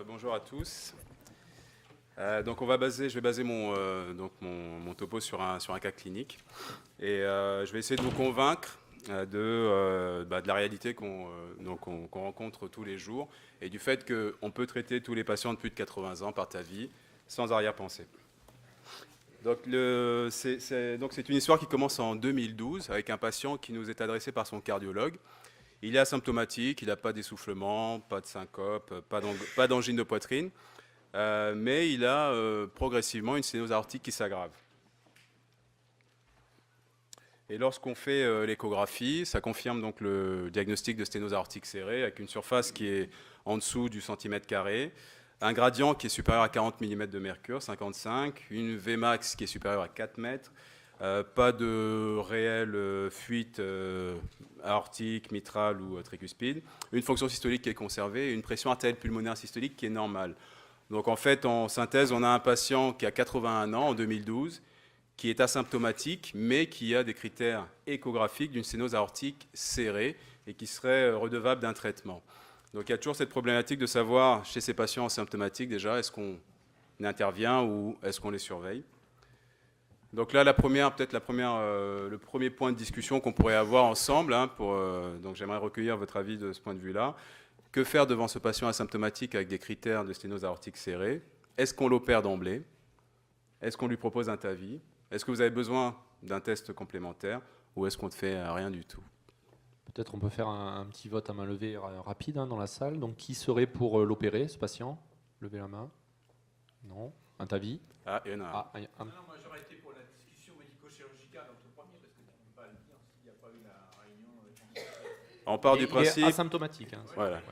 Bonjour à tous. Donc je vais baser mon topo sur un cas clinique. Et je vais essayer de vous convaincre de la réalité qu'on rencontre tous les jours et du fait qu'on peut traiter tous les patients de plus de 80 ans par TAVI sans arrière-pensée. Donc c'est une histoire qui commence en 2012 avec un patient qui nous est adressé par son cardiologue. Il est asymptomatique, il n'a pas d'essoufflement, pas de syncope, pas d'angine de poitrine, mais il a progressivement une sténose aortique qui s'aggrave. Et lorsqu'on fait l'échographie, ça confirme donc le diagnostic de sténose aortique serrée avec une surface qui est en dessous du centimètre carré, un gradient qui est supérieur à 40 mm de mercure, 55, une Vmax qui est supérieure à 4 mètres, pas de réelle fuite aortique, mitrale ou tricuspide, une fonction systolique qui est conservée et une pression artérielle pulmonaire systolique qui est normale. Donc en fait, en synthèse, on a un patient qui a 81 ans en 2012, qui est asymptomatique, mais qui a des critères échographiques d'une sténose aortique serrée et qui serait redevable d'un traitement. Donc il y a toujours cette problématique de savoir, chez ces patients asymptomatiques déjà, est-ce qu'on intervient ou est-ce qu'on les surveille. Donc là, le premier point de discussion qu'on pourrait avoir ensemble, donc j'aimerais recueillir votre avis de ce point de vue-là. Que faire devant ce patient asymptomatique avec des critères de sténose aortique serrée? Est-ce qu'on l'opère d'emblée? Est-ce qu'on lui propose un TAVI? Est-ce que vous avez besoin d'un test complémentaire ou est-ce qu'on ne fait rien du tout? Peut-être on peut faire un petit vote à main levée rapide dans la salle. Donc qui serait pour l'opérer, ce patient? Levez la main. Non. Un TAVI? Ah, il y en a un. Non, moi j'aurais été pour la discussion médico-chirurgicale entre premiers, parce que tu ne peux pas le dire s'il n'y a pas eu la réunion. On part du principe. Il est asymptomatique. Voilà. Ouais.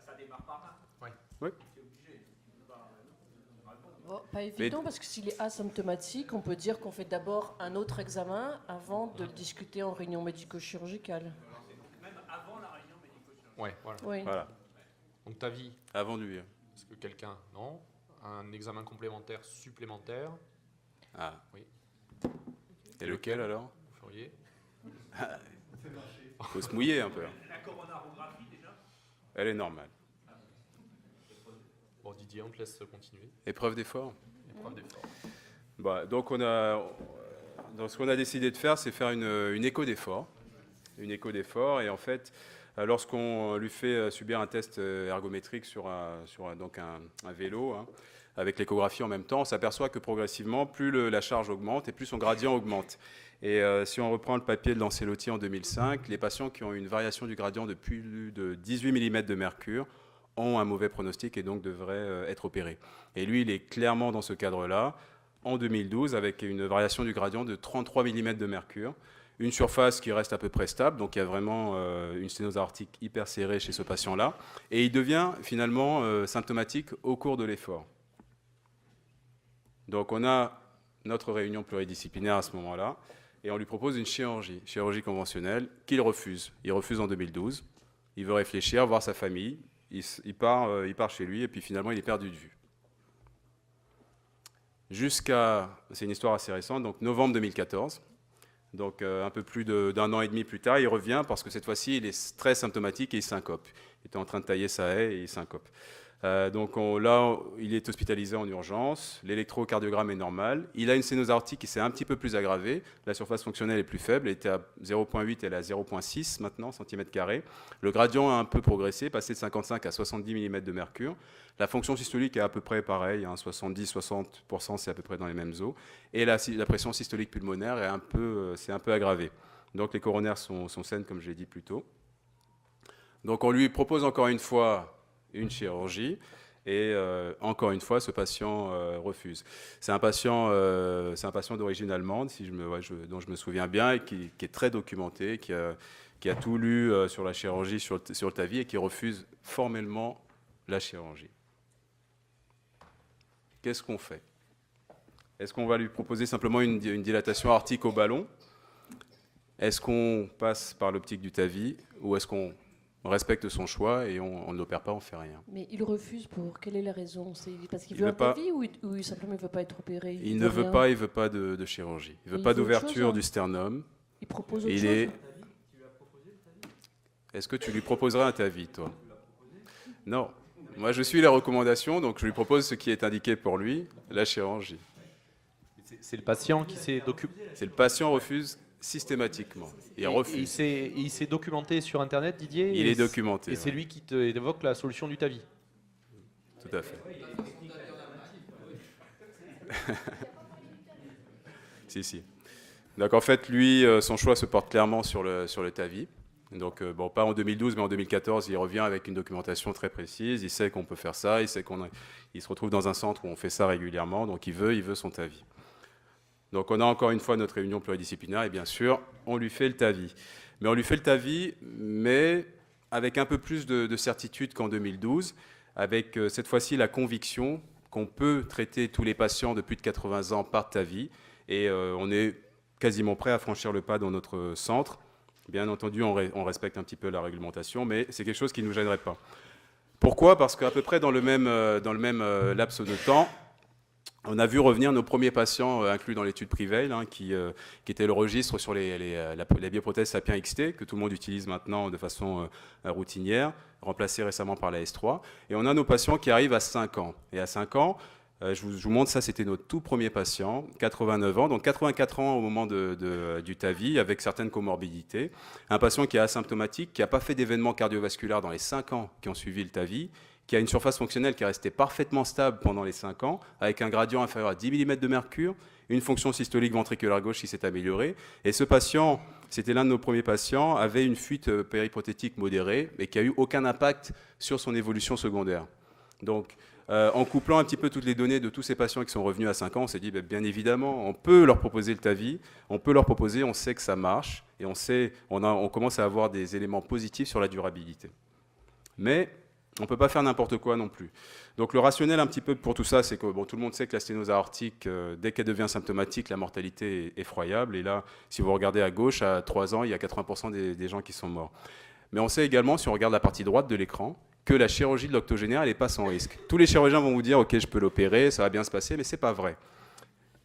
Ça démarre par là. Ouais. Oui. Tu es obligé. Bon, pas évident, parce que s'il est asymptomatique, on peut dire qu'on fait d'abord un autre examen avant de le discuter en réunion médico-chirurgicale. Même avant la réunion médico-chirurgicale. Ouais, voilà. Oui. Voilà. Donc TAVI, Avant lui. est-ce que quelqu'un? Non. Un examen complémentaire supplémentaire? Ah. Oui. Et lequel alors? Vous feriez? Il faut se mouiller un peu. La coronarographie déjà. Elle est normale. Bon, Didier, on te laisse continuer. Épreuve d'effort. Épreuve d'effort. Donc ce qu'on a décidé de faire, c'est faire une écho d'effort. Une écho d'effort. Et en fait, lorsqu'on lui fait subir un test ergométrique sur un vélo, avec l'échographie en même temps, on s'aperçoit que progressivement, plus la charge augmente et plus son gradient augmente. Et si on reprend le papier de Lancelotti en 2005, les patients qui ont une variation du gradient de plus de 18 mm de mercure ont un mauvais pronostic et donc devraient être opérés. Et lui, il est clairement dans ce cadre-là, en 2012, avec une variation du gradient de 33 mm de mercure, une surface qui reste à peu près stable, donc il y a vraiment une sténose aortique hyper serrée chez ce patient-là, et il devient finalement symptomatique au cours de l'effort. Donc on a notre réunion pluridisciplinaire à ce moment-là, et on lui propose une chirurgie conventionnelle, qu'il refuse. Il refuse en 2012, il veut réfléchir, voir sa famille, il part chez lui, et puis finalement il est perdu de vue. C'est une histoire assez récente, donc novembre 2014, donc un peu plus d'un an et demi plus tard, il revient parce que cette fois-ci il est très symptomatique et il syncope. Il était en train de tailler sa haie et il syncope. Là, il est hospitalisé en urgence, l'électrocardiogramme est normal, il a une sténose aortique qui s'est un petit peu plus aggravée, la surface fonctionnelle est plus faible, elle était à 0,8, elle est à 0,6 maintenant, centimètre carré. Le gradient a un peu progressé, passé de 55 à 70 mm de mercure. La fonction systolique est à peu près pareille, 70-60%, c'est à peu près dans les mêmes eaux. Et la pression systolique pulmonaire c'est un peu aggravé. Donc les coronaires sont saines, comme je l'ai dit plus tôt. Donc on lui propose encore une fois une chirurgie, et encore une fois, ce patient refuse. C'est un patient d'origine allemande, dont je me souviens bien, et qui est très documenté, qui a tout lu sur la chirurgie, sur le TAVI, et qui refuse formellement la chirurgie. Qu'est-ce qu'on fait? Est-ce qu'on va lui proposer simplement une dilatation aortique au ballon? Est-ce qu'on passe par l'optique du TAVI, ou est-ce qu'on respecte son choix et on ne l'opère pas, on ne fait rien? Mais il refuse pour quelle est la raison? C'est parce qu'il Il veut veut un pas. TAVI ou simplement il ne veut pas être opéré? Il ne veut pas de chirurgie. Il ne veut pas d'ouverture du sternum. Il propose autre chose. Est-ce que tu lui proposerais un TAVI, toi? Non. Moi, je suis les recommandations, donc je lui propose ce qui est indiqué pour lui, la chirurgie. C'est le patient qui s'est documenté. C'est le patient refuse systématiquement. Il refuse. Il s'est documenté sur Internet, Didier. Il est documenté. Et c'est lui qui te évoque la solution du TAVI. Tout à fait. Si. Donc en fait, lui, son choix se porte clairement sur le TAVI. Donc bon, pas en 2012, mais en 2014, il revient avec une documentation très précise. Il sait qu'on peut faire ça. Il sait il se retrouve dans un centre où on fait ça régulièrement. Donc il veut son TAVI. Donc on a encore une fois notre réunion pluridisciplinaire et bien sûr, on lui fait le TAVI. Mais on lui fait le TAVI, mais avec un peu plus de certitude qu'en 2012, avec cette fois-ci la conviction qu'on peut traiter tous les patients de plus de 80 ans par TAVI. Et on est quasiment prêt à franchir le pas dans notre centre. Bien entendu, on respecte un petit peu la réglementation, mais c'est quelque chose qui ne nous gênerait pas. Pourquoi ? Parce qu'à peu près dans le même laps de temps, on a vu revenir nos premiers patients inclus dans l'étude Prevail, qui était le registre sur la bioprothèse Sapien XT, que tout le monde utilise maintenant de façon routinière, remplacé récemment par la S3. Et on a nos patients qui arrivent à 5 ans. Et à 5 ans, je vous montre ça, c'était notre tout premier patient, 89 ans, donc 84 ans au moment du TAVI, avec certaines comorbidités. Un patient qui est asymptomatique, qui n'a pas fait d'événement cardiovasculaire dans les 5 ans qui ont suivi le TAVI, qui a une surface fonctionnelle qui est restée parfaitement stable pendant les 5 ans, avec un gradient inférieur à 10 mm de mercure, une fonction systolique ventriculaire gauche qui s'est améliorée. Et ce patient, c'était l'un de nos premiers patients, avait une fuite périprothétique modérée et qui n'a eu aucun impact sur son évolution secondaire. Donc, en couplant un petit peu toutes les données de tous ces patients qui sont revenus à 5 ans, on s'est dit, bien évidemment, on peut leur proposer le TAVI, on sait que ça marche, et on commence à avoir des éléments positifs sur la durabilité. Mais on ne peut pas faire n'importe quoi non plus. Donc le rationnel un petit peu pour tout ça, c'est que tout le monde sait que la sténose aortique, dès qu'elle devient symptomatique, la mortalité est effroyable. Et là, si vous regardez à gauche, à 3 ans, il y a 80% des gens qui sont morts. Mais on sait également, si on regarde la partie droite de l'écran, que la chirurgie de l'octogénaire, elle n'est pas sans risque. Tous les chirurgiens vont vous dire, OK, je peux l'opérer, ça va bien se passer, mais ce n'est pas vrai.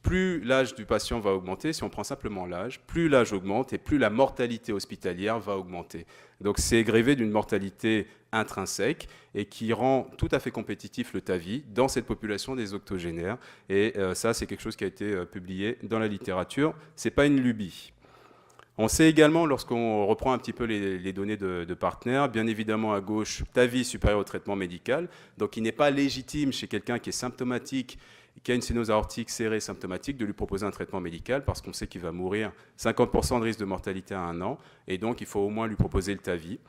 Plus l'âge du patient va augmenter, si on prend simplement l'âge, plus l'âge augmente et plus la mortalité hospitalière va augmenter. Donc c'est grévé d'une mortalité intrinsèque et qui rend tout à fait compétitif le TAVI dans cette population des octogénaires. Et ça, c'est quelque chose qui a été publié dans la littérature. Ce n'est pas une lubie. On sait également, lorsqu'on reprend un petit peu les données de partenaires, bien évidemment à gauche, TAVI supérieur au traitement médical. Donc il n'est pas légitime chez quelqu'un qui est symptomatique, qui a une sténose aortique serrée symptomatique, de lui proposer un traitement médical parce qu'on sait qu'il va mourir, 50% de risque de mortalité à 1 an, et donc il faut au moins lui proposer le TAVI.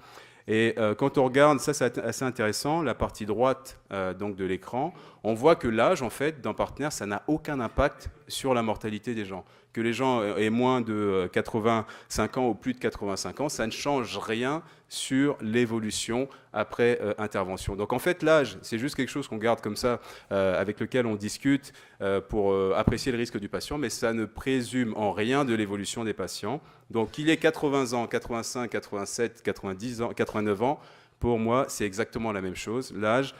Et quand on regarde, ça c'est assez intéressant, la partie droite donc de l'écran, on voit que l'âge, en fait, d'un partenaire, ça n'a aucun impact sur la mortalité des gens. Que les gens aient moins de 85 ans ou plus de 85 ans, ça ne change rien sur l'évolution après intervention. Donc en fait, l'âge, c'est juste quelque chose qu'on garde comme ça, avec lequel on discute pour apprécier le risque du patient, mais ça ne présume en rien de l'évolution des patients. Donc qu'il ait 80 ans, 85, 87, 90 ans, 89 ans, pour moi, c'est exactement la même chose. L'âge,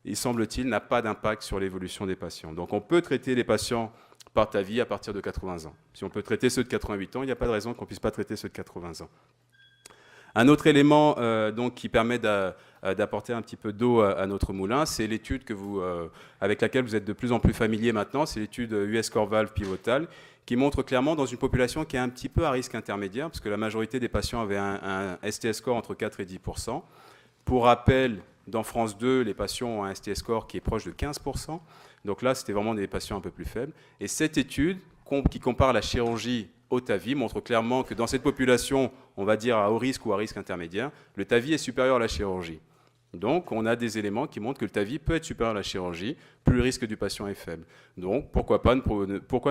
il semble-t-il, n'a pas d'impact sur l'évolution des patients. Donc on peut traiter les patients par TAVI à partir de 80 ans. Si on peut traiter ceux de 88 ans, il n'y a pas de raison qu'on ne puisse pas traiter ceux de 80 ans. Un autre élément donc, qui permet d'apporter un petit peu d'eau à notre moulin, c'est l'étude avec laquelle vous êtes de plus en plus familier maintenant, c'est l'étude US Core Valve pivotale, qui montre clairement dans une population qui est un petit peu à risque intermédiaire, parce que la majorité des patients avaient un STS score entre 4 et 10%. Pour rappel, dans France 2, les patients ont un STS score qui est proche de 15%. Donc là, c'était vraiment des patients un peu plus faibles. Et cette étude, qui compare la chirurgie au TAVI, montre clairement que dans cette population, on va dire à haut risque ou à risque intermédiaire, le TAVI est supérieur à la chirurgie. Donc, on a des éléments qui montrent que le TAVI peut être supérieur à la chirurgie, plus le risque du patient est faible. Donc, pourquoi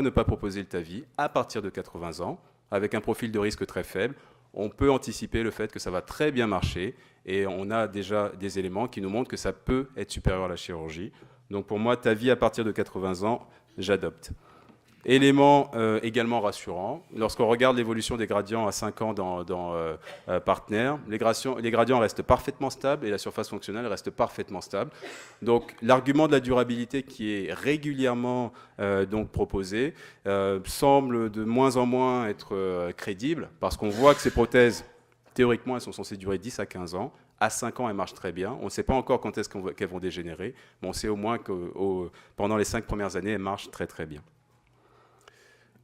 ne pas proposer le TAVI à partir de 80 ans, avec un profil de risque très faible? On peut anticiper le fait que ça va très bien marcher, et on a déjà des éléments qui nous montrent que ça peut être supérieur à la chirurgie. Donc, pour moi, TAVI à partir de 80 ans, j'adopte. Élément également rassurant, lorsqu'on regarde l'évolution des gradients à 5 ans dans Partner, les gradients restent parfaitement stables et la surface fonctionnelle reste parfaitement stable. Donc l'argument de la durabilité qui est régulièrement donc proposé semble de moins en moins être crédible, parce qu'on voit que ces prothèses, théoriquement, elles sont censées durer 10 à 15 ans, À 5 ans, elles marchent très bien. On ne sait pas encore quand est-ce qu'elles vont dégénérer, mais on sait au moins que pendant les 5 premières années, elles marchent très très bien.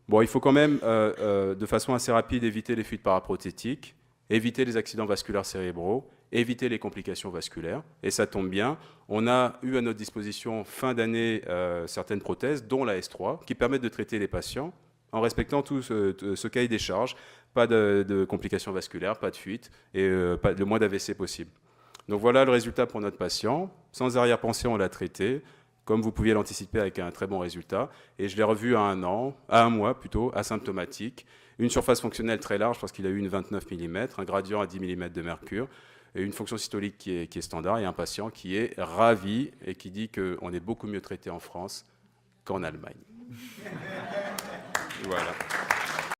Bon, il faut quand même, de façon assez rapide, éviter les fuites paraprothétiques, éviter les accidents vasculaires cérébraux, éviter les complications vasculaires. Et ça tombe bien, on a eu à notre disposition fin d'année certaines prothèses, dont la S3, qui permettent de traiter les patients en respectant tout ce cahier des charges. Pas de complications vasculaires, pas de fuite et le moins d'AVC possible. Donc voilà le résultat pour notre patient. Sans arrière-pensée, on l'a traité, comme vous pouviez l'anticiper, avec un très bon résultat. Et je l'ai revu à un mois plutôt, asymptomatique. Une surface fonctionnelle très large parce qu'il a eu une 29 mm, un gradient à 10 mm de mercure, et une fonction systolique qui est standard, et un patient qui est ravi et qui dit qu'on est beaucoup mieux traité en France qu'en Allemagne. Voilà.